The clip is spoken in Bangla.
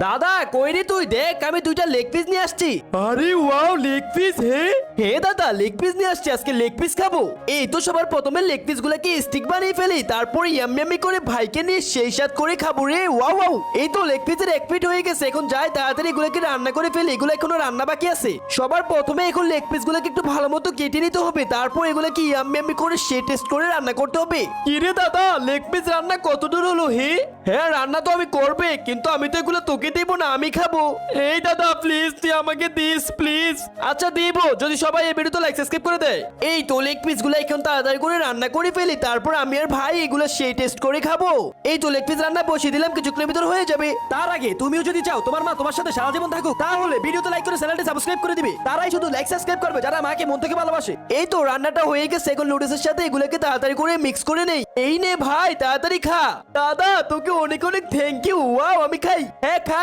দাদা কই রে তুই? দেখ আমি দুইটা লেগ পিস নিয়ে আসছি। আরে ওয়াও, লেগ পিস! হে দাদা, লেগ পিস নিয়ে আসছি, আজকে লেগ পিস খাবো। এই তো সবার প্রথমে লেগ পিস গুলাকে স্টিক বানিয়ে ফেলি, তারপর ইয়ামি করে ভাইকে নিয়ে সেই সাথ করে খাবো রে। ওয়াও ওয়াও, এই তো লেগ পিসের 1 ফিট হয়ে গেছে। এখন যাই তাড়াতাড়ি এগুলোকে রান্না করে ফেলি, এগুলো এখনো রান্না বাকি আছে। সবার প্রথমে এখন লেগ পিস গুলোকে একটু ভালো মতো কেটে নিতে হবে, তারপর এগুলোকে ইয়ামি করে সে টেস্ট করে রান্না করতে হবে। কি রে দাদা, লেগ পিস রান্না কত দূর হলো? হ্যাঁ রান্না তো আমি করবে, কিন্তু আমি তো এগুলো তোকে দেবো না, আমি খাবো। এই দাদা প্লিজ, তুই আমাকে দিস প্লিজ। আচ্ছা দিব, যদি সবাই এই ভিডিওতে লাইক সাবস্ক্রাইব করে দেয়। এই তো লেগ পিস গুলো এখন তাড়াতাড়ি করে রান্না করে ফেলি, তারপর আমি আর ভাই এগুলো সেই টেস্ট করে খাবো। এই তো লেগ পিস রান্না বসিয়ে দিলাম, কিছুক্ষণের ভিতর হয়ে যাবে। তার আগে তুমিও যদি চাও তোমার মা তোমার সাথে সারা জীবন থাকুক, তাহলে ভিডিওতে লাইক করে চ্যানেলটি সাবস্ক্রাইব করে দিবে। তারাই শুধু লাইক সাবস্ক্রাইব করবে যারা মাকে মন থেকে ভালোবাসে। এই তো রান্নাটা হয়ে গেছে, এখন নুডলসের সাথে এগুলোকে তাড়াতাড়ি করে মিক্স করে নেই। এই নে ভাই তাড়াতাড়ি খা। দাদা তোকে অনেক অনেক থ্যাংক ইউ। ওয়াও, আমি খাই। হ্যাঁ খা